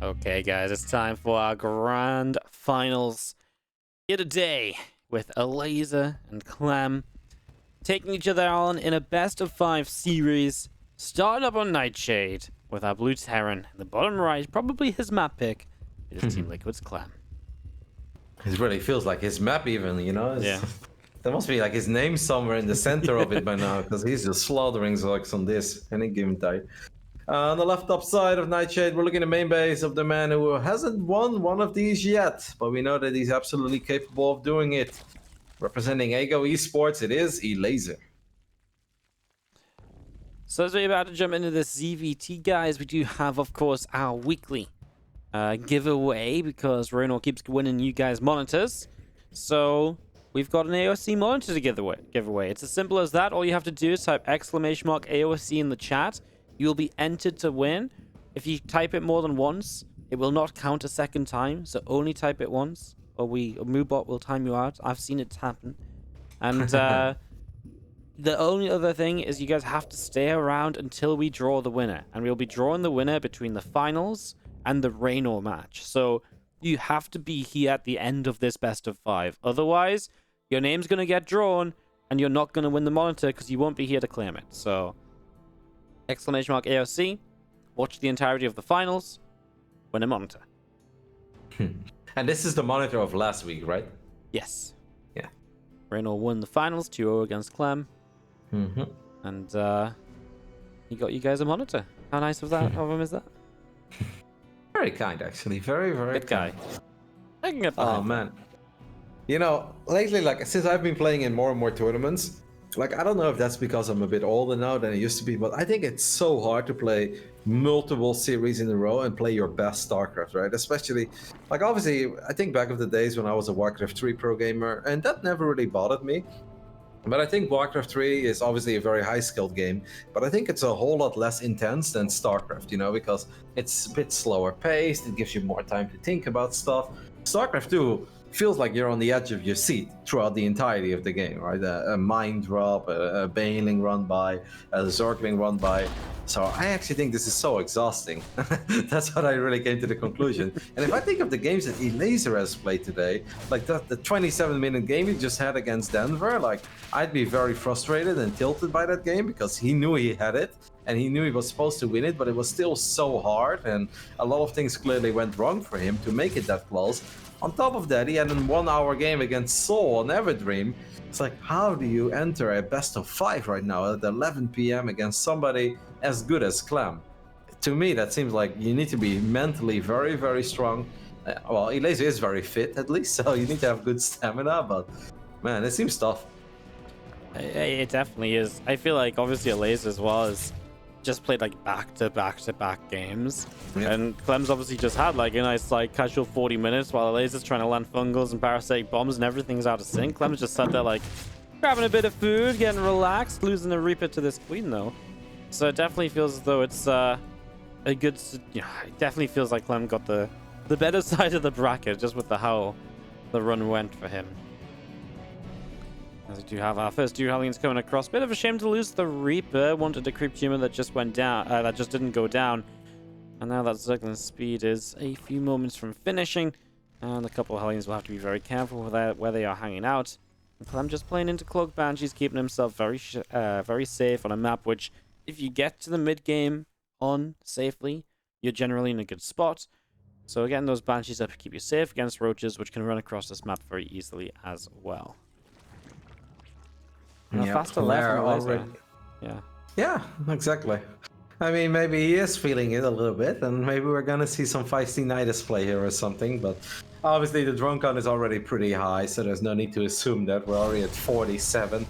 Okay, guys, it's time for our grand finals here today with Elazer and Clem taking each other on in a best-of-5 series, starting up on Nightshade with our Blue Terran in the bottom right, probably his map pick. It is Team Liquid's Clem. It really feels like his map even, you know? Yeah. There must be like his name somewhere in the center of it by now, because he's just slaughtering Zergs on this any given time. On the left top side of Nightshade, we're looking at the main base of the man who hasn't won one of these yet, but we know that he's absolutely capable of doing it. Representing Ego Esports, it is Elazer. So as we're about to jump into this ZVT, guys, we do have, of course, our weekly giveaway, because Reynor keeps winning you guys monitors. So we've got an AOC monitor to give away. It's as simple as that. All you have to do is type !AOC in the chat. You will be entered to win. If you type it more than once, it will not count a second time. So only type it once, or Moobot will time you out. I've seen it happen. And the only other thing is you guys have to stay around until we draw the winner. And we'll be drawing the winner between the finals and the Reynor match. So you have to be here at the end of this best of 5. Otherwise, your name's going to get drawn and you're not going to win the monitor because you won't be here to claim it. So !AOC, watch the entirety of the finals, win a monitor. And this is the monitor of last week, right? Yes. Yeah. Reynor won the finals 2-0 against Clem. And he got you guys a monitor. How nice of him is that? Very kind, actually. Very, very good guy. kind. I can get behind. Oh, man. You know, lately, like, since I've been playing in more and more tournaments, like, I don't know if that's because I'm a bit older now than I used to be, but I think it's so hard to play multiple series in a row and play your best StarCraft, right? Especially, like, obviously, I think back of the days when I was a Warcraft 3 pro gamer, and that never really bothered me. But I think Warcraft 3 is obviously a very high-skilled game, but I think it's a whole lot less intense than StarCraft, you know, because it's a bit slower paced, it gives you more time to think about stuff. StarCraft 2 feels like you're on the edge of your seat throughout the entirety of the game, right? A mine drop, a Baneling run by, a Zergling run by. So I actually think this is so exhausting. That's what I really came to the conclusion. And if I think of the games that Elazer has played today, like the 27-minute game he just had against Denver, like I'd be very frustrated and tilted by that game because he knew he had it and he knew he was supposed to win it, but it was still so hard and a lot of things clearly went wrong for him to make it that close. On top of that, he had a 1-hour game against Soul on Everdream. It's like, how do you enter a best of 5 right now at 11 p.m. against somebody as good as Clem? To me, that seems like you need to be mentally very, very strong. Well, Elazer is very fit, at least, so you need to have good stamina, but man, it seems tough. It definitely is. I feel like, obviously, Elazer as well is just played like back-to-back games, and Clem's obviously just had like a nice like casual 40 minutes while Elazer's trying to land fungals and parasitic bombs and everything's out of sync. Clem's just sat there like grabbing a bit of food, getting relaxed, losing a Reaper to this Queen though. So it definitely feels as though it's a good, it definitely feels like Clem got the better side of the bracket just with how the run went for him. As we do have our first 2 Hellions coming across. Bit of a shame to lose the Reaper. Wanted a creep tumor that just went down. That just didn't go down. And now that Zergling speed is a few moments from finishing. And a couple of Hellions will have to be very careful with where they are hanging out. And Clem just playing into Cloak Banshees, keeping himself very safe on a map which, if you get to the mid-game on safely, you're generally in a good spot. So again, those Banshees up to keep you safe against roaches, which can run across this map very easily as well. Faster left already. Yeah, exactly. I mean, maybe he is feeling it a little bit, and maybe we're gonna see some feisty Nidus play here or something, but obviously the drone count is already pretty high, so there's no need to assume that. We're already at 47.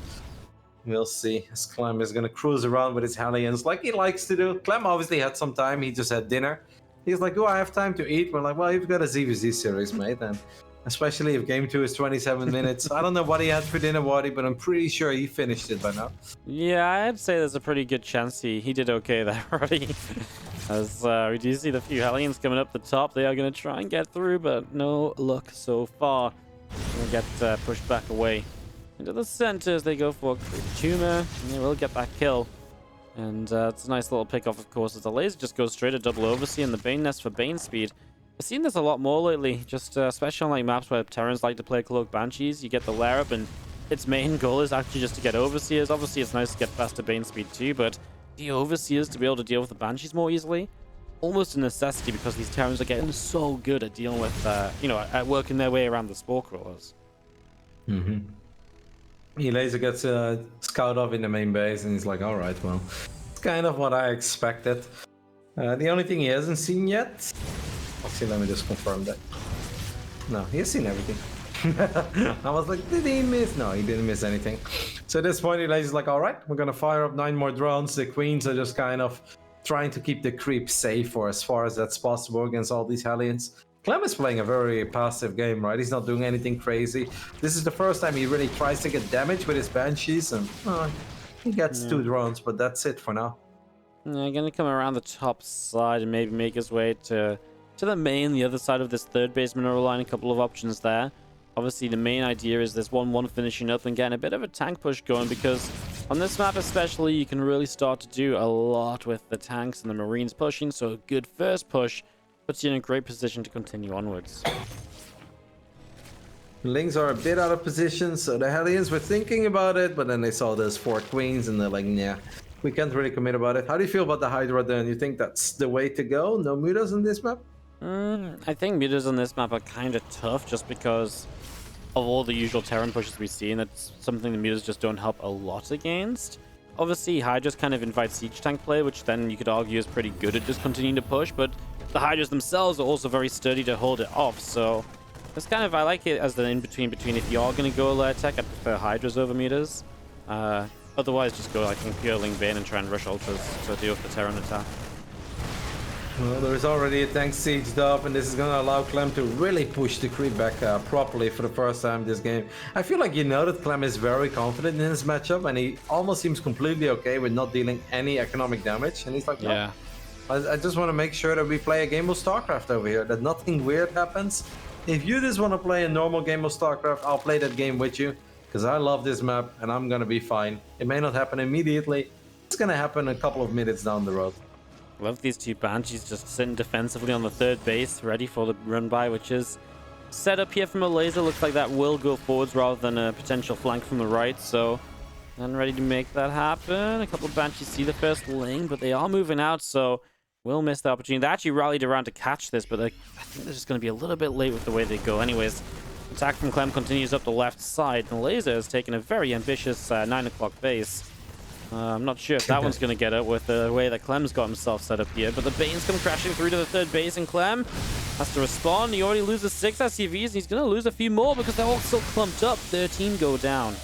We'll see as Clem is gonna cruise around with his Hellions like he likes to do. Clem obviously had some time, he just had dinner. He's like, oh, I have time to eat. We're like, well, you've got a ZVZ series, mate, and especially if game 2 is 27 minutes. I don't know what he had for dinner, Wardi, but I'm pretty sure he finished it by now. Yeah, I'd say there's a pretty good chance he did okay there already. As we do see the few Hellions coming up the top. They are going to try and get through, but no luck so far. Going to get pushed back away into the center as they go for a tumor, and they will get that kill. And it's a nice little pick off, of course, as the Elazer just goes straight to double overseer and the Bane Nest for Bane speed. I've seen this a lot more lately, just especially on like maps where Terrans like to play Cloak Banshees. You get the lair up and its main goal is actually just to get overseers. Obviously, it's nice to get faster Bane speed too, but the overseers to be able to deal with the Banshees more easily, almost a necessity because these Terrans are getting so good at dealing with, you know, at working their way around the Spore Crawlers. Elazer gets a scout off in the main base, and he's like, all right, well, it's kind of what I expected. The only thing he hasn't seen yet... Actually, let me just confirm that. No, he has seen everything. I was like, did he miss? No, he didn't miss anything. So at this point, Elazer's like, all right, we're going to fire up 9 more drones. The Queens are just kind of trying to keep the creep safe for as far as that's possible against all these Hellions. Clem is playing a very passive game, right? He's not doing anything crazy. This is the first time he really tries to get damage with his Banshees, and he gets 2 drones, but that's it for now. Yeah, gonna come around the top side and maybe make his way to the main, the other side of this third base mineral line. A couple of options there. Obviously, the main idea is this 1-1 finishing up and getting a bit of a tank push going, because on this map especially, you can really start to do a lot with the tanks and the Marines pushing, so a good first push puts you in a great position to continue onwards. Lings are a bit out of position, so the Hellions were thinking about it, but then they saw those 4 Queens and they're like, yeah, we can't really commit about it. How do you feel about the Hydra then? You think that's the way to go? No mutas on this map? I think mutas on this map are kind of tough just because of all the usual Terran pushes we see, and that's something the mutas just don't help a lot against. Obviously, Hydra's kind of invites siege tank play, which then you could argue is pretty good at just continuing to push, but the Hydras themselves are also very sturdy to hold it off, so it's kind of, I like it as the in-between between if you are going to go lair tech, I prefer Hydras over mutas. Otherwise, just go like pure Ling Bane and try and rush ultras to deal with the Terran attack. Well, there's already a tank sieged up, and this is going to allow Clem to really push the creep back properly for the first time this game. I feel like you know that Clem is very confident in this matchup, and he almost seems completely okay with not dealing any economic damage. And he's like, no, yeah, I just want to make sure that we play a game of StarCraft over here, that nothing weird happens. If you just want to play a normal game of StarCraft, I'll play that game with you, because I love this map, and I'm going to be fine. It may not happen immediately. It's going to happen a couple of minutes down the road. Love these 2 Banshees just sitting defensively on the third base, ready for the run by, which is set up here from Elazer. Looks like that will go forwards rather than a potential flank from the right, so and ready to make that happen. A couple of Banshees see the first Ling, but they are moving out, so we'll miss the opportunity. They actually rallied around to catch this, but I think they're just going to be a little bit late with the way they go. Anyways, attack from Clem continues up the left side, and Elazer has taken a very ambitious 9 o'clock base. I'm not sure if that one's going to get it with the way that Clem's got himself set up here, but the Bane's come crashing through to the third base, and Clem has to respond. He already loses 6 SCVs, and he's going to lose a few more because they're all still clumped up. 13 go down.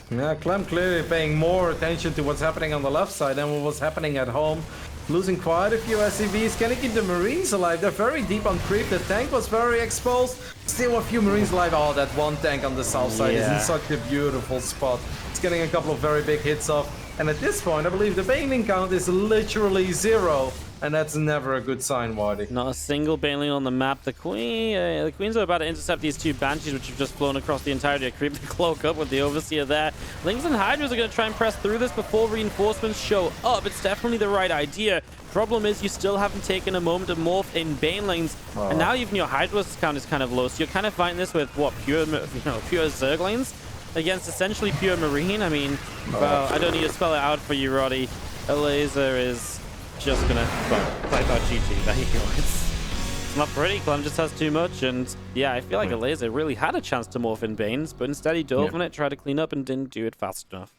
Yeah, Clem clearly paying more attention to what's happening on the left side than what was happening at home. Losing quite a few SCVs. Can he keep the Marines alive? They're very deep on creep. The tank was very exposed. Still a few Marines alive. Oh, that one tank on the south side is in such a beautiful spot. It's getting a couple of very big hits off. And at this point, I believe the Baneling count is literally 0. And that's never a good sign, Wardi. Not a single Baneling on the map. The Queens are about to intercept these 2 Banshees, which have just flown across the entirety of creep. The cloak up with the Overseer there. Lings and Hydras are going to try and press through this before reinforcements show up. It's definitely the right idea. Problem is, you still haven't taken a moment to morph in Banelings, and now even your Hydra's count is kind of low. So you're kind of fighting this with what, pure Zerg lanes against essentially pure Marine. I mean, well, I don't need to spell it out for you, Roddy. Elazer is just gonna, well, I thought GG. There you go. It's not pretty. Clem just has too much, and yeah, I feel like Elazer really had a chance to morph in Banes, but instead he dove on it, tried to clean up, and didn't do it fast enough.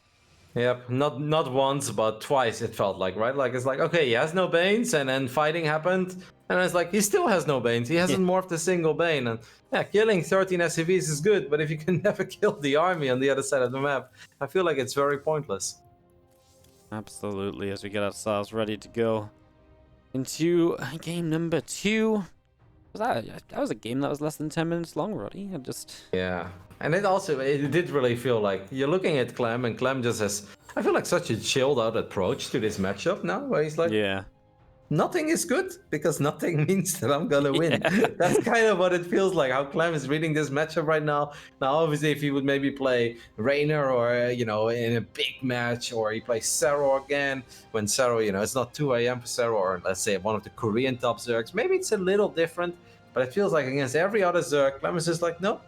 Yep, not once, but twice it felt like, right? Like, it's like, okay, he has no Banes, and then fighting happened, and it's like, he still has no Banes. He hasn't morphed a single Bane, and yeah, killing 13 SCVs is good, but if you can never kill the army on the other side of the map, I feel like it's very pointless. Absolutely, as we get ourselves ready to go into game number 2. That was a game that was less than 10 minutes long, Roddy. Yeah, and it did really feel like you're looking at Clem, and Clem just has, I feel like, such a chilled out approach to this matchup now, where he's like, yeah, nothing is good because nothing means that I'm gonna win. That's kind of what it feels like. How Clem is reading this matchup right now. Now, obviously, if he would maybe play Reynor or in a big match, or he plays Sero again when Sero, it's not 2 a.m. for Sero, or let's say one of the Korean top Zergs, maybe it's a little different. But it feels like against every other Zerg, Clem is just like, no,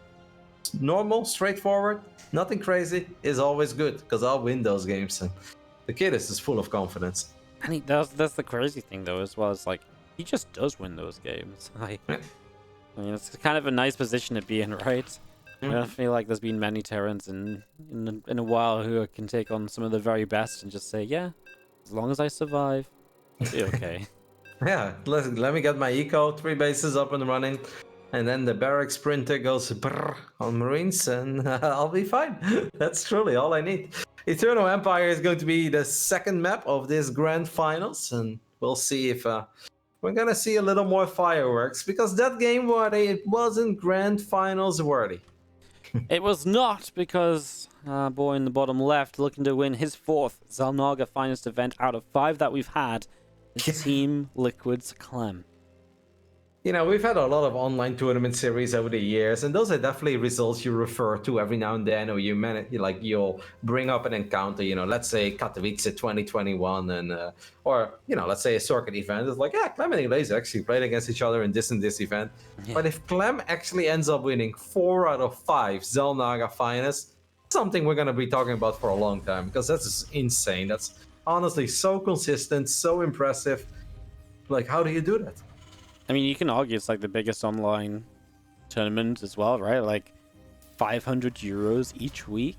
normal, straightforward, nothing crazy is always good because I'll win those games. And the kid is just full of confidence. And he does. That's the crazy thing, though, as well. It's like he just does win those games. Like, I mean, it's kind of a nice position to be in, right? I don't feel like there's been many Terrans in a while who can take on some of the very best and just say, yeah, as long as I survive, I'll be okay. Yeah, let me get my eco, 3 bases up and running, and then the barrack sprinter goes brrr on Marines, and I'll be fine. That's truly all I need. Eternal Empire is going to be the second map of this grand finals, and we'll see if we're gonna see a little more fireworks, because that game, Wardi, it wasn't grand finals worthy. It was not, because boy in the bottom left looking to win his 4th Xel'Naga Finest event out of 5 that we've had. Team Liquid's Clem. We've had a lot of online tournament series over the years, and those are definitely results you refer to every now and then, or you'll bring up an encounter. Let's say Katowice 2021, and let's say a circuit event. It's like, yeah, Clem and Elazer actually played against each other in this event. Yeah. But if Clem actually ends up winning 4 out of 5 Xel'Naga Finest, something we're gonna be talking about for a long time, because that's just insane. That's honestly so consistent, so impressive. Like, how do you do that? I mean, you can argue it's like the biggest online tournament as well, right? Like 500 euros each week.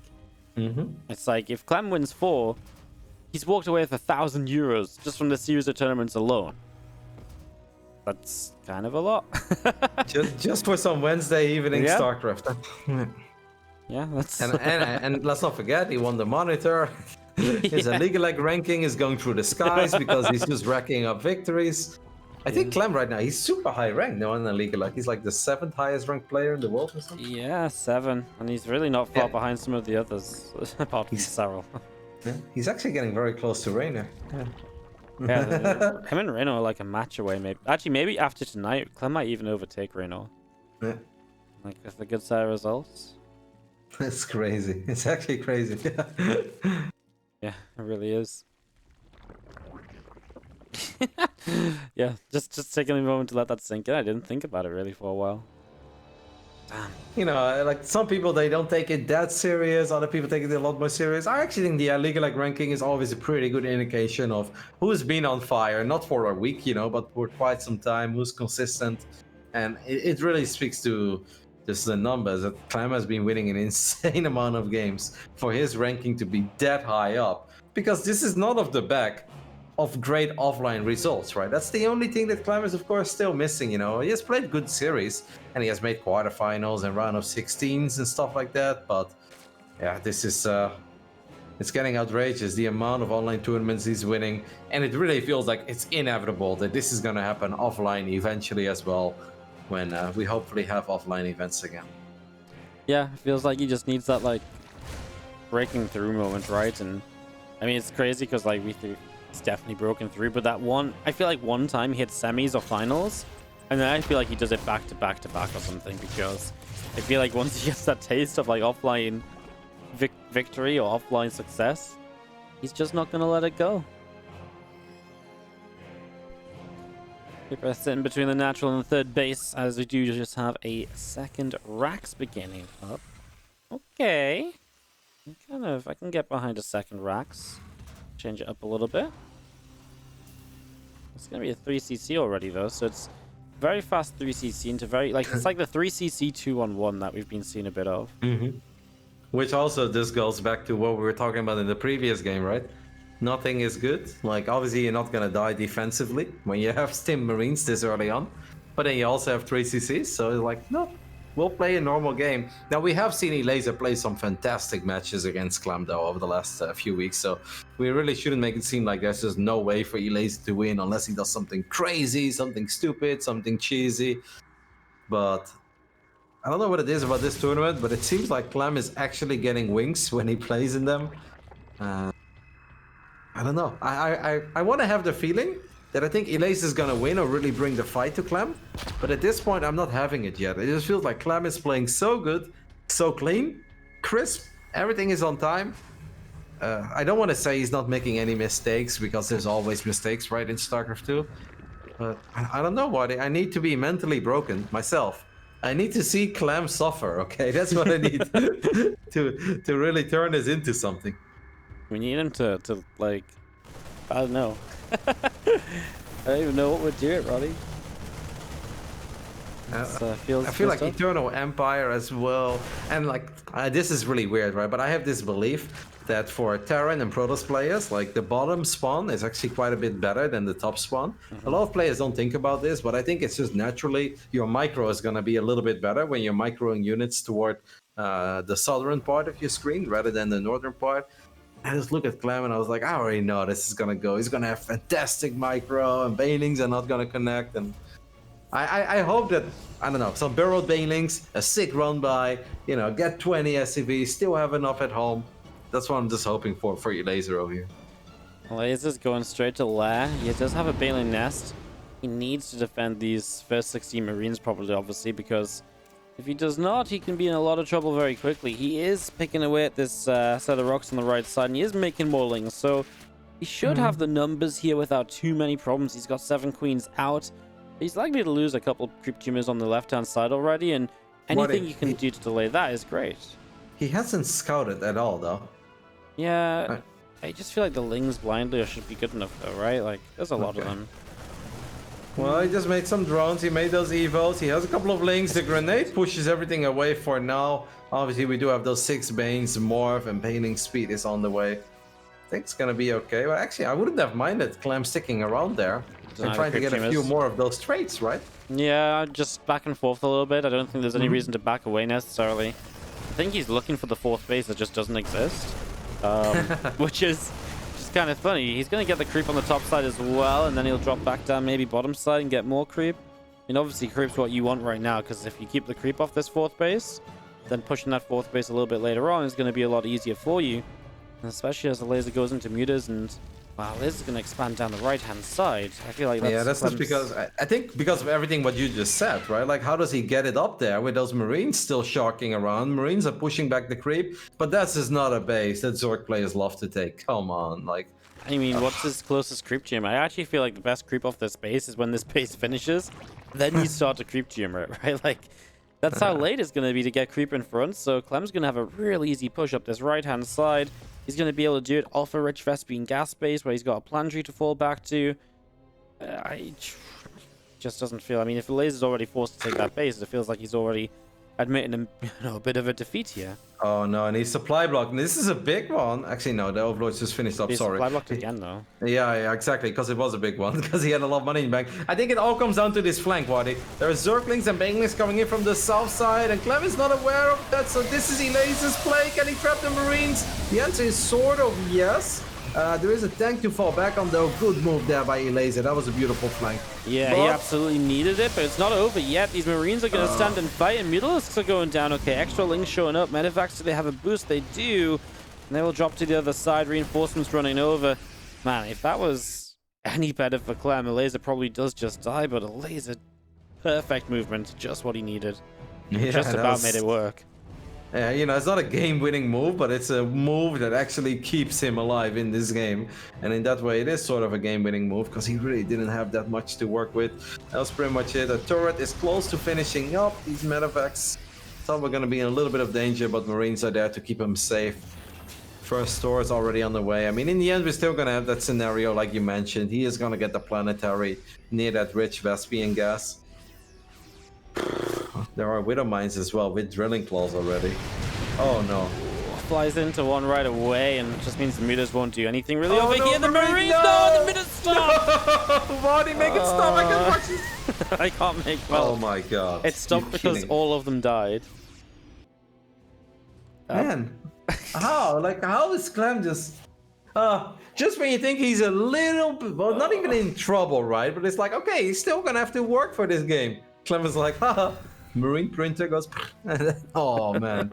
It's like if Clem wins 4, he's walked away with 1,000 euros just from the series of tournaments alone. That's kind of a lot. just for some Wednesday evening StarCraft. Yeah, that's and let's not forget, he won the monitor. His illegal ranking is going through the skies because he's just racking up victories. I think Clem right now, he's super high ranked now in the league. Like, he's like the 7th highest ranked player in the world or something. Yeah, 7. And he's really not far behind some of the others, apart from Cyril. Yeah, he's actually getting very close to Reynor. Yeah, him and Reynor are like a match away, maybe. Actually, maybe after tonight, Clem might even overtake Reynor. Yeah. Like, with a good set of results. It's crazy. It's actually crazy. Yeah, it really is. Yeah, just taking a moment to let that sink in. I didn't think about it really for a while. Damn. Like some people, they don't take it that serious. Other people take it a lot more serious. I actually think the league ranking is always a pretty good indication of who's been on fire, not for a week, but for quite some time, who's consistent. And it really speaks to just the numbers that Clem has been winning an insane amount of games for his ranking to be that high up. Because this is not off the back of great offline results, right? That's the only thing that Clem is, of course, still missing. He has played good series and he has made quarterfinals and round of 16s and stuff like that. But yeah, this is it's getting outrageous, the amount of online tournaments he's winning, and it really feels like it's inevitable that this is going to happen offline eventually as well, when we hopefully have offline events again. Yeah, it feels like he just needs that like breaking through moment, right? And I mean, it's crazy because like it's definitely broken through, but that one, I feel like one time he hit semis or finals, and then I feel like he does it back to back to back or something, because I feel like once he gets that taste of like offline victory or offline success, he's just not gonna let it go. Keep us sitting between the natural and the 3rd base, as we do just have a 2nd Rax beginning up. Okay, I can get behind a 2nd Rax. Change it up a little bit. It's gonna be a 3cc already though, so it's very fast 3cc into very it's like the 3cc 2-on-1 that we've been seeing a bit of. Which also this goes back to what we were talking about in the previous game, right? Nothing is good. Like, obviously you're not gonna die defensively when you have Stim Marines this early on, but then you also have 3cc's, so it's like, no, we'll play a normal game. Now, we have seen Elazer play some fantastic matches against Clem though over the last few weeks, so we really shouldn't make it seem like there's just no way for Elazer to win unless he does something crazy, something stupid, something cheesy. But I don't know what it is about this tournament, but it seems like Clem is actually getting wings when he plays in them. I don't know. I want to have the feeling that I think Elazer is gonna win or really bring the fight to Clem. But at this point, I'm not having it yet. It just feels like Clem is playing so good, so clean, crisp. Everything is on time. I don't want to say he's not making any mistakes because there's always mistakes, right, in StarCraft 2. But I don't know, Wardi. I need to be mentally broken myself. I need to see Clem suffer, okay? That's what I need to really turn this into something. We need him to like, I don't know. I don't even know what would do it, Roddy. I feel like Eternal Empire as well. And like, this is really weird, right? But I have this belief that for Terran and Protoss players, like the bottom spawn is actually quite a bit better than the top spawn. A lot of players don't think about this, but I think it's just naturally your micro is going to be a little bit better when you're microing units toward the southern part of your screen rather than the northern part. I just look at Clem and I was like, I already know this is going to go. He's going to have fantastic micro and banelings are not going to connect. And I hope that, I don't know, some burrowed banelings, a sick run by, you know, get 20 SCVs, still have enough at home. That's what I'm just hoping for Elazer over here. Elazer's going straight to Lair. He does have a Baneling nest. He needs to defend these first 16 Marines properly, obviously, because if he does not, he can be in a lot of trouble very quickly. He is picking away at this set of rocks on the right side, and he is making more lings, so he should have the numbers here without too many problems. He's got 7 queens out. He's likely to lose a couple creep tumors on the left-hand side already, and anything you can do to delay that is great. He hasn't scouted at all, though. Yeah, I just feel like the lings blindly should be good enough, though, right? Like, there's a lot of them. Well, he just made some drones. He made those evos. He has a couple of lings. The grenade pushes everything away for now. Obviously, we do have those 6 banes. Morph and painting speed is on the way. I think it's gonna be okay. But actually, I wouldn't have minded Clem sticking around there and trying to get a few more of those traits, right? Yeah, just back and forth a little bit. I don't think there's any reason to back away necessarily. I think he's looking for the 4th base that just doesn't exist. Which is just kind of funny. He's going to get the creep on the top side as well, and then he'll drop back down maybe bottom side and get more creep. And obviously creep's what you want right now, because if you keep the creep off this 4th base, then pushing that 4th base a little bit later on is going to be a lot easier for you. And especially as the laser goes into mutas, and wow, laser's going to expand down the right-hand side. I feel like that's just because I think because of everything what you just said, right? Like, how does he get it up there with those Marines still sharking around? Marines are pushing back the creep, but that's just not a base that Zerg players love to take. Come on, like. I mean, what's his closest creep gym? I actually feel like the best creep off this base is when this base finishes, then you start to creep gym it, right? Like, that's how late it's going to be to get creep in front. So Clem's going to have a real easy push up this right-hand side. He's going to be able to do it off a rich Vespian gas base where he's got a plantry to fall back to. Just doesn't feel... I mean, if Elazer's already forced to take that base, it feels like he's already admitting a bit of a defeat here. Oh no, and he's supply blocked. This is a big one. Actually, no, the Overlord's just finished up. He's sorry. Supply blocked again, though. Yeah, exactly, because it was a big one, because he had a lot of money in the bank. I think it all comes down to this flank, Wardi. There are Zerglings and Banelings coming in from the south side, and Clem is not aware of that, so this is Elazer's play. Can he trap the Marines? The answer is sort of yes. There is a tank to fall back on, though. Good move there by Elazer. That was a beautiful flank. Yeah, he absolutely needed it, but it's not over yet. These Marines are going to stand and fight, and Mutalisks are going down. Okay, extra lings showing up. Medivacs, do they have a boost? They do. And they will drop to the other side. Reinforcements running over. Man, if that was any better for Clem, Elazer probably does just die, but Elazer, perfect movement. Just what he needed. Yeah, just about made it work. You know, it's not a game-winning move, but it's a move that actually keeps him alive in this game. And in that way, it is sort of a game-winning move, because he really didn't have that much to work with. That was pretty much it. The turret is close to finishing up. These medevacs thought we're going to be in a little bit of danger, but Marines are there to keep him safe. First store is already on the way. I mean, in the end, we're still going to have that scenario like you mentioned. He is going to get the planetary near that rich Vespian gas. There are Widow Mines as well with drilling claws already. Oh no. Flies into one right away, and it just means the mutas won't do anything really over here. The Marines, no! The mutas stop! Wardi, make it stop! I can't watch this! I can't make... Well, oh my god. It stopped because all of them died. Man, how? Like, how is Clem just when you think he's a little bit, well, not even in trouble, right? But it's like, okay, he's still gonna have to work for this game. Clem is like, haha. Marine printer goes, oh man.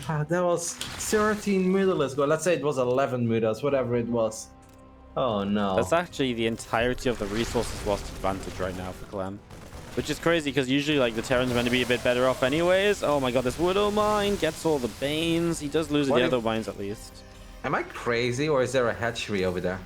That was 13 mutas. Let's say it was 11 mutas, whatever it was. Oh no. That's actually the entirety of the resources lost advantage right now for Clem. Which is crazy, because usually, like, the Terran's meant to be a bit better off anyways. Oh my god, this Widow Mine gets all the Banes. He does lose the other mines at least. Am I crazy, or is there a hatchery over there?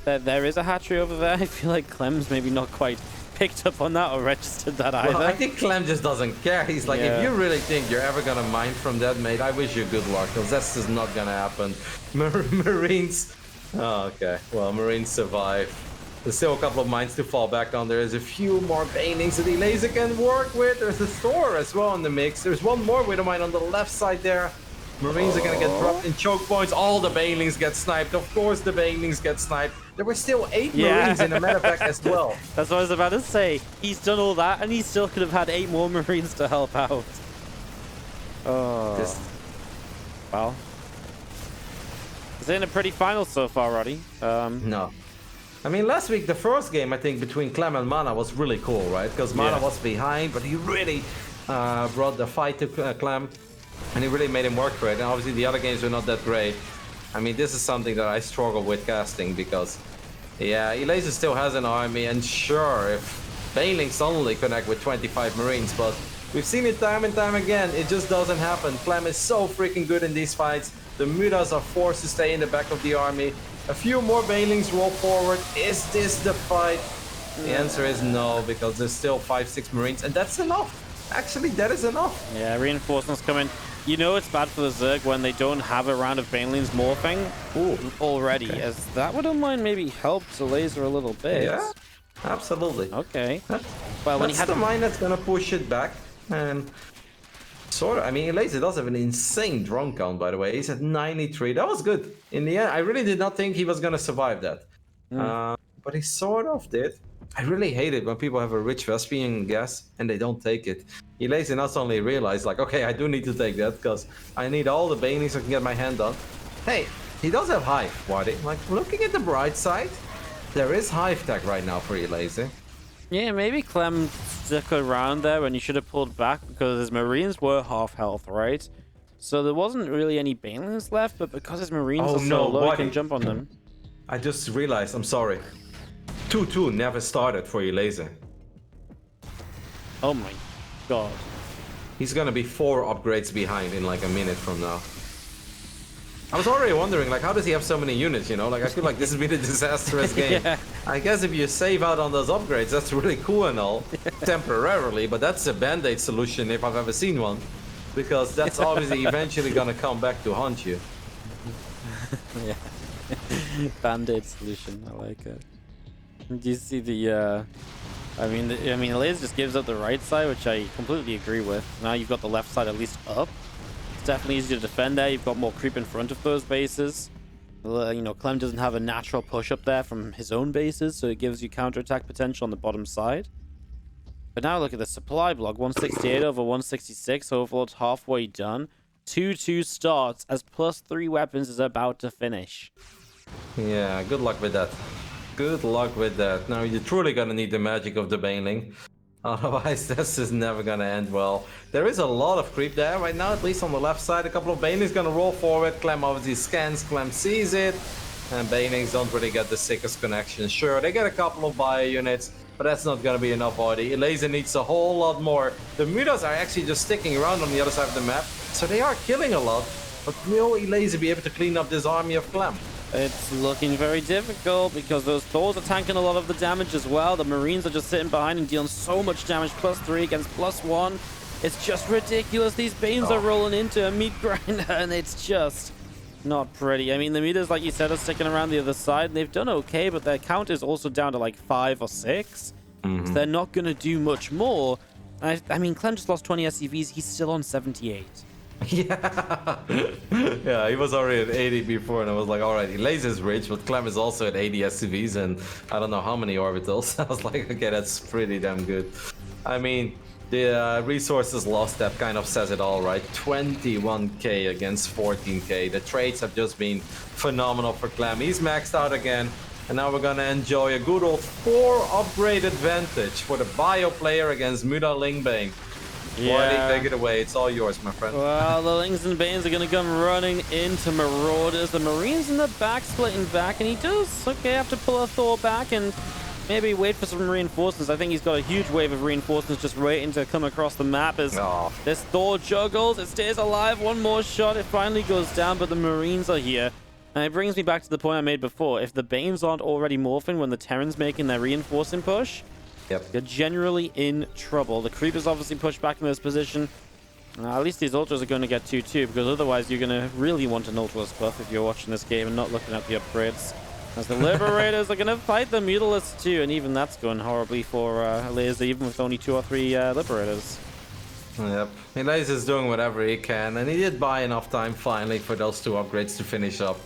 There is a hatchery over there. I feel like Clem's maybe not quite picked up on that or registered that either. Well, I think Clem just doesn't care. He's like, if you really think you're ever gonna mine from that, mate, I wish you good luck, because that's just not gonna happen. Marines... Oh, okay. Well, Marines survive. There's still a couple of mines to fall back on. There's a few more banelings that Elazer can work with. There's a Thor as well in the mix. There's one more Widow Mine on the left side there. Marines are gonna get dropped in choke points. All the banelings get sniped. Of course the banelings get sniped. There were still 8 Marines in the medevac as well. That's what I was about to say. He's done all that and he still could have had 8 more Marines to help out. Oh. Well. It's in a pretty final so far, Roddy. No. I mean, last week, the first game, I think, between Clem and MaNa was really cool, right? Because MaNa was behind, but he really brought the fight to Clem. And he really made him work for it. And obviously, the other games were not that great. I mean, this is something that I struggle with casting because, yeah, Elazer still has an army. And sure, if banelings only connect with 25 Marines, but we've seen it time and time again. It just doesn't happen. Clem is so freaking good in these fights. The Mutas are forced to stay in the back of the army. A few more banelings roll forward. Is this the fight? The answer is no, because there's still 5-6 Marines, and that's enough. Actually, that is enough. Yeah, reinforcements coming. You know it's bad for the Zerg when they don't have a round of banelings morphing already, as that would have mind maybe helped the laser a little bit. Yeah, absolutely. Okay. Well, when that's the mine that's gonna push it back, and sort of. I mean, Elazer does have an insane drone count, by the way. He's at 93. That was good. In the end, I really did not think he was gonna survive that. But he sort of did. I really hate it when people have a rich Vespian gas and they don't take it. Elazer not only realized, like, okay, I do need to take that because I need all the banelings I can get my hand on. Hey, he does have Hive, Wardi. Like, looking at the bright side, there is Hive tech right now for Elazer. Yeah, maybe Clem stuck around there when he should have pulled back because his Marines were half health, right? So there wasn't really any banelings left, but because his Marines are so low, he can jump on them. I just realized, I'm sorry. 2-2 never started for Elazer. Oh my god. He's gonna be 4 upgrades behind in like a minute from now. I was already wondering, like, how does he have so many units, you know? Like, I feel like this has been a disastrous game. Yeah. I guess if you save out on those upgrades, that's really cool and all, temporarily, but that's a band-aid solution if I've ever seen one. Because that's obviously eventually gonna come back to haunt you. Yeah. Band-aid solution, I like it. Do you see the, I mean, Elazer just gives up the right side, which I completely agree with. Now you've got the left side at least up. It's definitely easier to defend there. You've got more creep in front of those bases. You know, Clem doesn't have a natural push up there from his own bases, so it gives you counterattack potential on the bottom side. But now look at the supply block. 168 over 166. Overlord's halfway done. 2-2 starts as +3 weapons is about to finish. Yeah, good luck with that. Good luck with that. Now you're truly gonna need the magic of the baneling. Otherwise, this is never gonna end well. There is a lot of creep there right now, at least on the left side. A couple of banelings gonna roll forward. Clem obviously scans, Clem sees it. And banelings don't really get the sickest connection. Sure, they get a couple of bio units, but that's not gonna be enough, Wardi. Elazer needs a whole lot more. The Mutas are actually just sticking around on the other side of the map, so they are killing a lot. But will Elazer be able to clean up this army of Clem? It's looking very difficult because those Thors are tanking a lot of the damage as well. The Marines are just sitting behind and dealing so much damage. +3 against +1. It's just ridiculous. These Banes are rolling into a meat grinder and it's just not pretty. I mean, the Mutas, like you said, are sticking around the other side. And they've done okay, but their count is also down to like 5 or 6. So they're not going to do much more. I mean, Clem just lost 20 SCVs. He's still on 78. Yeah. Yeah, he was already at 80 before, and I was like, alright, Elazer's rich, but Clem is also at 80 SCVs and I don't know how many orbitals. I was like, okay, that's pretty damn good. I mean, the resources lost, that kind of says it all, right? 21k against 14k. The trades have just been phenomenal for Clem. He's maxed out again, and now we're gonna enjoy a good old 4 upgrade advantage for the bio player against Muta Lingbane. Wardi, take it away. It's all yours, my friend. Well, the Lings and Banes are going to come running into Marauders. The Marines in the back splitting back, and he does, okay, have to pull a Thor back and maybe wait for some reinforcements. I think he's got a huge wave of reinforcements just waiting to come across the map as this Thor juggles. It stays alive. One more shot. It finally goes down, but the Marines are here. And it brings me back to the point I made before. If the Banes aren't already morphing when the Terrans making their reinforcing push, you're generally in trouble. The Creepers obviously push back in this position. At least these Ultras are going to get 2-2, because otherwise you're going to really want an Ultras buff if you're watching this game and not looking at the upgrades. As the Liberators are going to fight the Mutalisks too, and even that's going horribly for Elazer, even with only 2 or 3 Liberators. Yep, Elazer's doing whatever he can, and he did buy enough time finally for those 2 upgrades to finish up.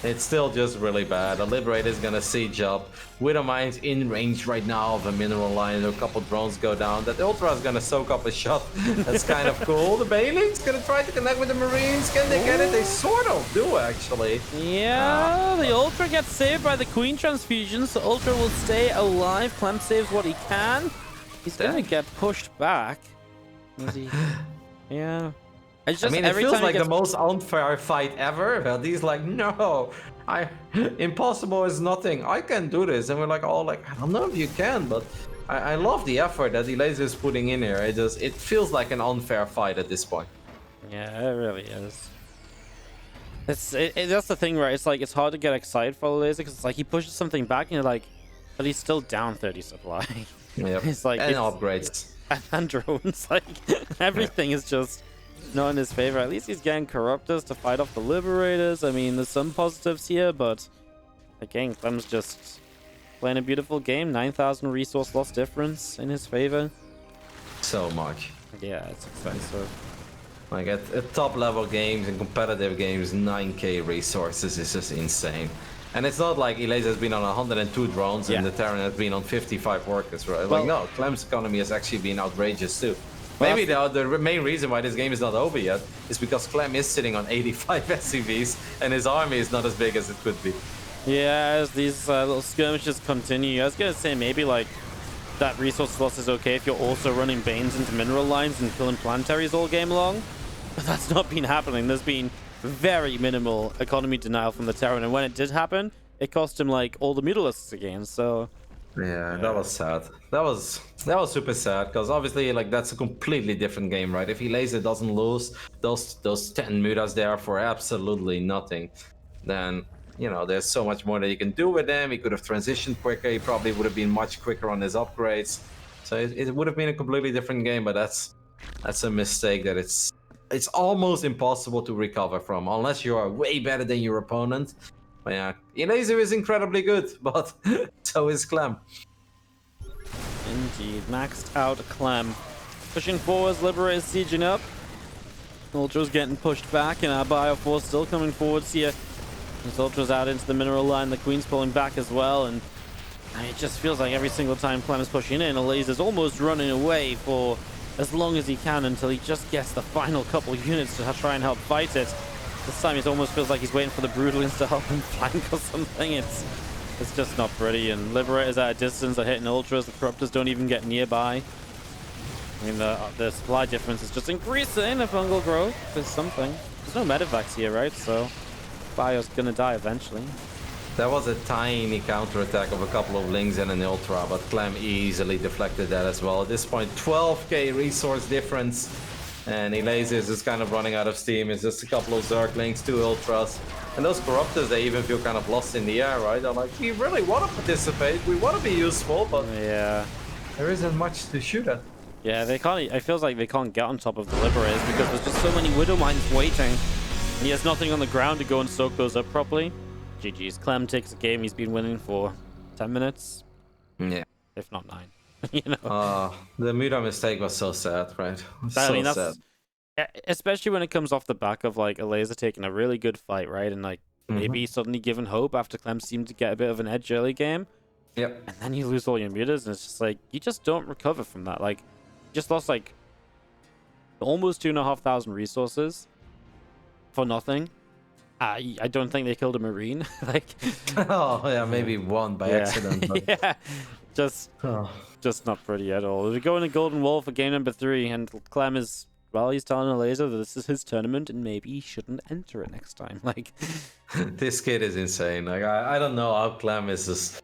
It's still just really bad. The Liberator's gonna siege up. Widowmine's in range right now of a mineral line. A couple drones go down. That Ultra's gonna soak up a shot. That's kind of cool. The Baneling's gonna try to connect with the Marines. Can they get it? They sort of do, actually. Yeah, the Ultra gets saved by the Queen transfusions. The Ultra will stay alive. Clem saves what he can. He's gonna get pushed back. Is he? Yeah. I mean, it feels like the most unfair fight ever, but he's like, no, impossible is nothing. I can do this. And we're like, oh, like, I don't know if you can, but I love the effort that Elazer is putting in here. It feels like an unfair fight at this point. Yeah, it really is. That's the thing, right? It's like, it's hard to get excited for Elazer because it's like he pushes something back and you're like, but he's still down 30 supply. Yep. It's like, and upgrades. And drones, like, everything is just not in his favor. At least he's getting Corruptors to fight off the Liberators. I mean, there's some positives here, but again, Clem's just playing a beautiful game. 9,000 resource loss difference in his favor. So much. Yeah, it's expensive. Like at top level games and competitive games, 9k resources is just insane. And it's not like Elazer has been on 102 drones and the Terran has been on 55 workers, right? Well, like, no, Clem's economy has actually been outrageous too. Maybe the main reason why this game is not over yet is because Clem is sitting on 85 SCVs and his army is not as big as it could be. Yeah, as these little skirmishes continue, I was going to say maybe like that resource loss is okay if you're also running Banes into mineral lines and killing planetaries all game long. But that's not been happening. There's been very minimal economy denial from the Terran, and when it did happen, it cost him like all the Mutalisks again, so... Yeah, that was sad. That was super sad because obviously like that's a completely different game, right? If Elazer doesn't lose those 10 mutas there for absolutely nothing, then you know there's so much more that you can do with them. He could have transitioned quicker. He probably would have been much quicker on his upgrades. So it would have been a completely different game. But that's a mistake that it's almost impossible to recover from unless you are way better than your opponent. But yeah, Elazer is incredibly good, but so is Clem. Indeed, maxed out Clem. Pushing forwards, Liberator's sieging up. Ultra's getting pushed back, and our Bioforce still coming forwards here. This Ultra's out into the mineral line, the Queen's pulling back as well, and it just feels like every single time Clem is pushing in, Elazer's almost running away for as long as he can until he just gets the final couple units to try and help fight it. This time it almost feels like he's waiting for the Brutalins to help him flank or something. It's just not pretty, and Liberators at a distance are hitting Ultras. The Corruptors don't even get nearby. I mean, the supply difference is just increasing. The fungal growth is something. There's no medevacs here, right? So Bio's gonna die eventually. That was a tiny counterattack of a couple of Lings and an Ultra, but Clem easily deflected that as well. At this point, 12k resource difference. And Elazer is just kind of running out of steam. It's just a couple of Zerglings, 2 Ultras. And those Corruptors, they even feel kind of lost in the air, right? They're like, we really want to participate. We want to be useful, but yeah, there isn't much to shoot at. Yeah, they can't. It feels like they can't get on top of the Liberators because there's just so many Widow Mines waiting. And he has nothing on the ground to go and soak those up properly. GG's. Clem takes a game he's been winning for 10 minutes. Yeah. If not 9. You know? The Muta mistake was so sad, right? I mean, that's sad. Yeah, especially when it comes off the back of like Elazer taking a really good fight, right? And like maybe suddenly given hope after Clem seemed to get a bit of an edge early game. Yep. And then you lose all your mutas, and it's just like you just don't recover from that. Like, you just lost like almost 2,500 resources for nothing. I don't think they killed a Marine. Like, oh yeah, maybe one by accident. But... yeah, Just not pretty at all. We're going to Golden Wall for game number 3, and Clem is, well, he's telling Elazer that this is his tournament and maybe he shouldn't enter it next time. Like, this kid is insane. Like, I don't know how Clem is just...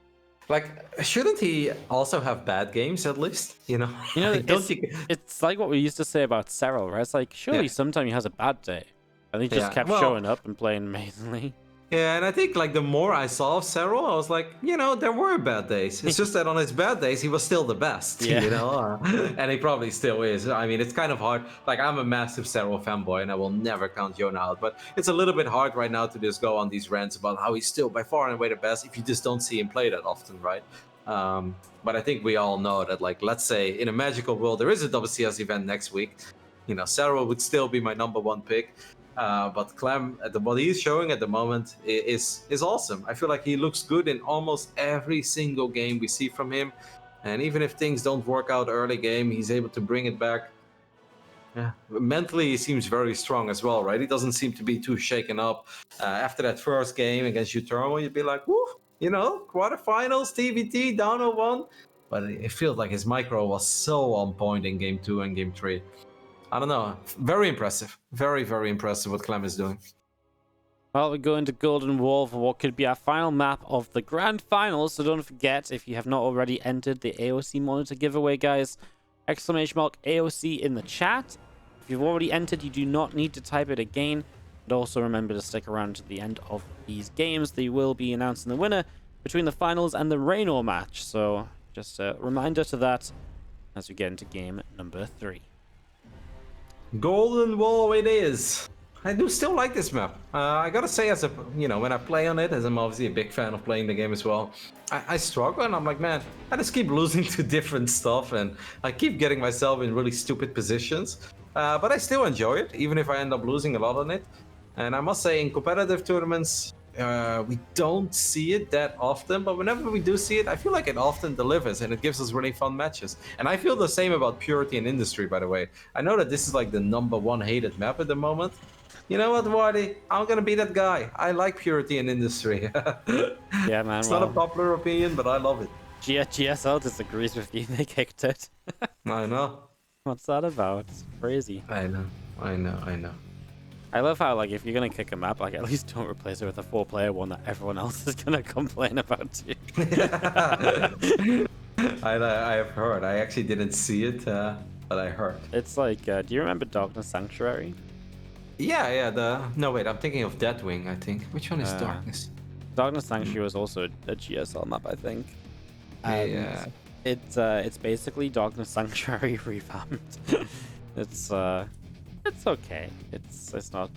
Like, shouldn't he also have bad games at least? You know, like, it's like what we used to say about Cyril, right? It's like, surely sometimes he has a bad day. And he just kept showing up and playing amazingly. Yeah, and I think like the more I saw of Cyril, I was like, you know, there were bad days. It's just that on his bad days, he was still the best, you know? And he probably still is. I mean, it's kind of hard. Like, I'm a massive Cyril fanboy, and I will never count Jonah out. But it's a little bit hard right now to just go on these rants about how he's still by far and away the best if you just don't see him play that often, right? But I think we all know that, like, let's say in a magical world, there is a WCS event next week. You know, Cyril would still be my #1 pick. But Clem, what he's showing at the moment is awesome. I feel like he looks good in almost every single game we see from him. And even if things don't work out early game, he's able to bring it back. Yeah, mentally he seems very strong as well, right? He doesn't seem to be too shaken up. After that first game against Utermo, you'd be like, woo, you know, quarterfinals, TVT, down 0-1. But it feels like his micro was so on point in game 2 and game 3. I don't know. Very impressive. Very, very impressive what Clem is doing. Well, we're going to Golden Wall for what could be our final map of the Grand Finals. So don't forget, if you have not already entered the AOC monitor giveaway, guys, !AOC in the chat. If you've already entered, you do not need to type it again. And also remember to stick around to the end of these games. They will be announcing the winner between the finals and the Reynor match. So just a reminder to that as we get into game number 3. Golden Wall it is. I do still like this map. I gotta say, as a when I play on it, as I'm obviously a big fan of playing the game as well, I struggle and I'm like, man, I just keep losing to different stuff and I keep getting myself in really stupid positions. But I still enjoy it, even if I end up losing a lot on it. And I must say, in competitive tournaments, we don't see it that often, but whenever we do see it, I feel like it often delivers and it gives us really fun matches. And I feel the same about Purity and Industry, by the way. I know that this is like the #1 hated map at the moment. You know what, Wardi? I'm gonna be that guy. I like Purity and Industry. Yeah, man. It's not a popular opinion, but I love it. GSL disagrees with you. They kicked it. I know. What's that about? It's crazy. I know. I love how, like, if you're gonna kick a map, like, at least don't replace it with a 4-player one that everyone else is gonna complain about too. I have heard. I actually didn't see it, but I heard. It's like, do you remember Darkness Sanctuary? Yeah. No, wait. I'm thinking of Deathwing. I think. Which one is Darkness? Darkness Sanctuary was also a GSL map, I think. Yeah. It's basically Darkness Sanctuary revamped. It's okay. It's not.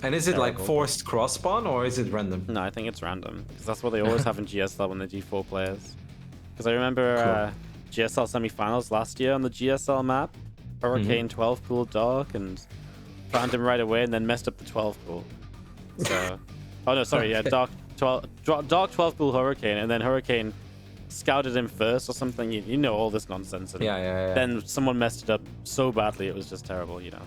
And is it terrible. like forced cross spawn or is it random? No, I think it's random because that's what they always have in GSL when they do 4 players. Because I remember GSL semifinals last year on the GSL map, Hurricane 12 pool Dark and found him right away and then messed up the 12 pool. So, oh no, sorry, yeah, Dark 12 pool Hurricane and then Hurricane scouted him first or something. You know all this nonsense. And yeah. Then someone messed it up so badly it was just terrible, you know.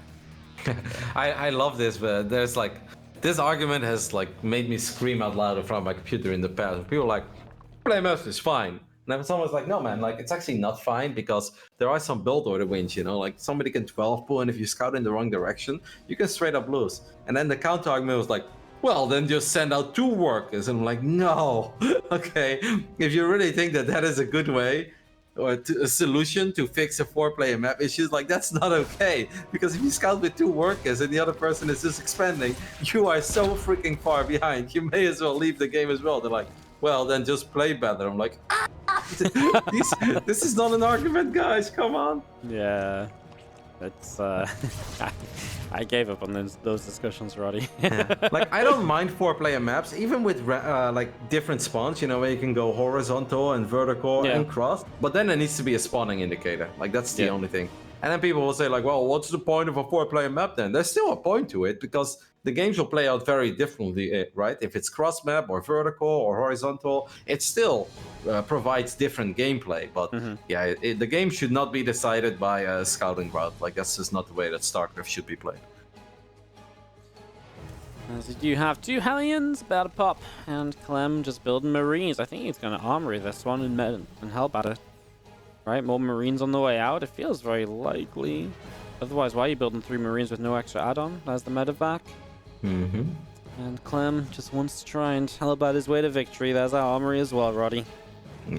I love this, but there's like this argument has like made me scream out loud in front of my computer in the past. People are like, play master is fine. And then someone's like, no man, like it's actually not fine because there are some build order wins, you know, like somebody can 12 pull and if you scout in the wrong direction, you can straight up lose. And then the counter argument was like, well, then just send out 2 workers. And I'm like, no, okay. If you really think that is a good way or a solution to fix a 4-player map issues, like that's not okay. Because if you scout with 2 workers and the other person is just expanding, you are so freaking far behind. You may as well leave the game as well. They're like, well, then just play better. I'm like, this is not an argument, guys. Come on. Yeah. It's I gave up on those discussions already. Like I don't mind 4-player maps, even with like different spawns, you know, where you can go horizontal and vertical and cross. But then there needs to be a spawning indicator. Like that's the only thing. And then people will say like, well, what's the point of a 4-player map then? There's still a point to it because the games will play out very differently, right? If it's cross map or vertical or horizontal, it still provides different gameplay. But the game should not be decided by a scouting route. Like that's just not the way that StarCraft should be played. As we do have 2 Hellions about to pop, and Clem just building Marines. I think he's going to armory this one and help at it. Right, more Marines on the way out. It feels very likely. Otherwise, why are you building 3 Marines with no extra add-on? There's the medevac. Mm-hmm. And Clem just wants to try and help out his way to victory. There's our armory as well, Roddy.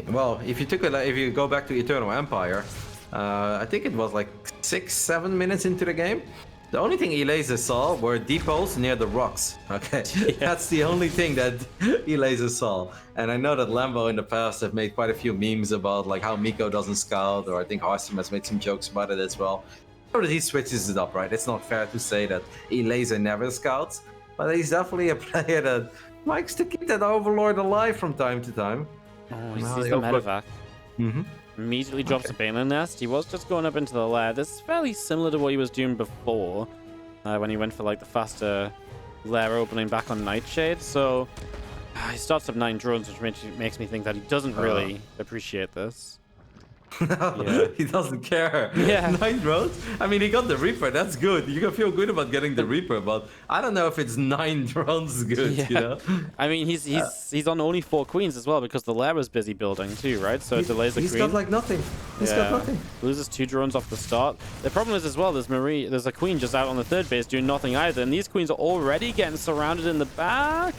Well, if you go back to Eternal Empire, I think it was like 6-7 minutes into the game. The only thing Elazer saw were depots near the rocks. Okay, that's the only thing that Elazer saw. And I know that Lambo in the past have made quite a few memes about like how Miko doesn't scout, or I think Arsene has made some jokes about it as well. I know that he switches it up, right? It's not fair to say that Elazer never scouts, but he's definitely a player that likes to keep that Overlord alive from time to time. Oh, he sees the medevac. Mm-hmm. Immediately drops a Baneling Nest. He was just going up into the lair. This is fairly similar to what he was doing before, when he went for like the faster lair opening back on Nightshade. So he starts up 9 drones, which makes me think that he doesn't really appreciate this. No, he doesn't care. Yeah. 9 drones? I mean, he got the Reaper. That's good. You can feel good about getting the Reaper, but I don't know if it's 9 drones good, you know? I mean, he's on only 4 queens as well because the lair was busy building too, right? So it delays the queen. He's got like nothing. He's got nothing. Loses 2 drones off the start. The problem is as well, there's a queen just out on the 3rd base doing nothing either, and these queens are already getting surrounded in the back.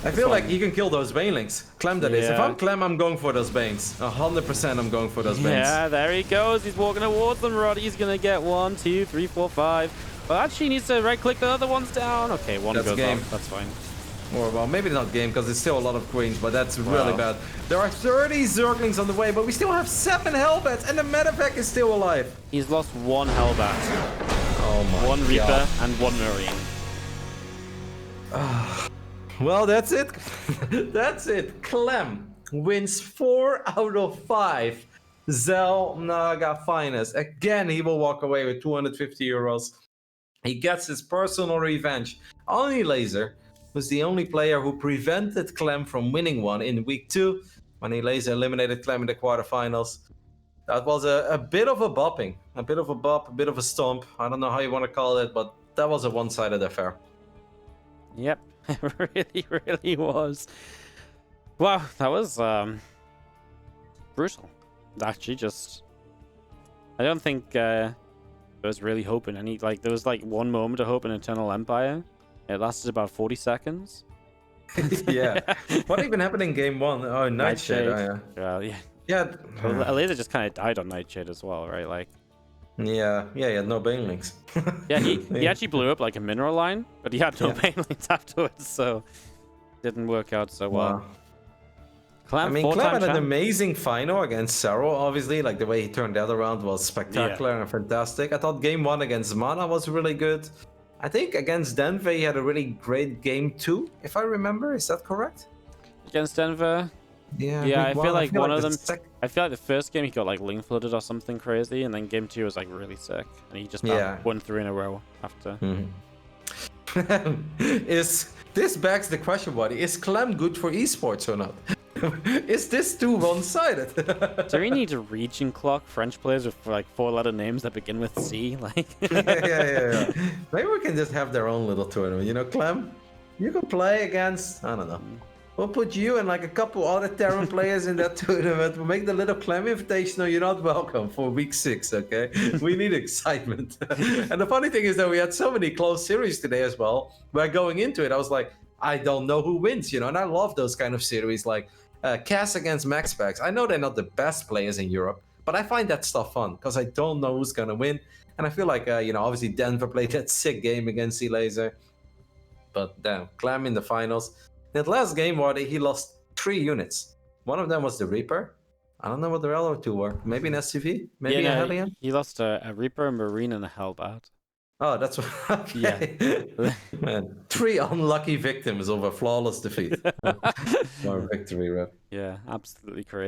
I feel like you can kill those Banelings. Clem, that is. If I'm Clem, I'm going for those Banes. 100% I'm going for those Banes. Yeah, there he goes. He's walking towards them, Roddy. He's going to get 1, 2, 3, 4, 5. But actually, he needs to right-click the other ones down. Okay, one goes off. That's fine. Or, well, maybe not game, because it's still a lot of queens, but that's really bad. There are 30 Zerglings on the way, but we still have 7 Hellbats, and the medevac is still alive. He's lost 1 Hellbat. Oh my 1 Reaper God. and 1 Marine. Well, that's it. That's it. Clem wins 4 out of 5. Xel'Naga Finest. Again, he will walk away with 250 euros. He gets his personal revenge on Elazer, who's the only player who prevented Clem from winning one in week 2 when Elazer eliminated Clem in the quarterfinals. That was a bit of a bopping. A bit of a bop, a bit of a stomp. I don't know how you want to call it, but that was a one-sided affair. Yep. It really was. Wow, that was brutal. Actually, just I don't think I was really hoping any there was like one moment of hope in Eternal Empire. It lasted about 40 seconds. Yeah. What even happened in game 1? Oh, Nightshade. Oh, yeah. Well, yeah. Yeah. Elazer just kind of died on Nightshade as well, right? Like. Yeah, he had no Banelings. Yeah, he actually blew up like a mineral line, but he had no Banelings afterwards, so didn't work out so well. Clem had an amazing final against Saro, obviously. Like the way he turned that around was spectacular and fantastic. I thought game 1 against MaNa was really good. I think against Denver he had a really great game 2, if I remember. Is that correct? Against Denver? Yeah, I feel like one of them. I feel like the first game he got like link flooded or something crazy, and then game 2 was like really sick, and he just won 3 in a row after. This begs the question, buddy: is Clem good for esports or not? Is this too one-sided? Do we need to region clock French players with like 4-letter names that begin with C? Like. Yeah. Maybe we can just have their own little tournament. You know, Clem, you can play against. I don't know. We'll put you and like a couple other Terran players in that tournament. We'll make the little Clem Invitational. You're not welcome for week 6, okay? We need excitement. And the funny thing is that we had so many close series today as well. Where going into it, I was like, I don't know who wins, you know? And I love those kind of series like Cass against Max Packs. I know they're not the best players in Europe, but I find that stuff fun because I don't know who's going to win. And I feel like, obviously Denver played that sick game against Elazer. But damn, Clem in the finals. That last game, Wardi, he lost 3 units. One of them was the Reaper. I don't know what the other 2 were. Maybe an SCV? Maybe a Hellion? He lost a Reaper, a Marine, and a Hellbat. Oh, that's what. Okay. Yeah. Man, 3 unlucky victims of a flawless defeat. Or victory, right? Yeah, absolutely crazy.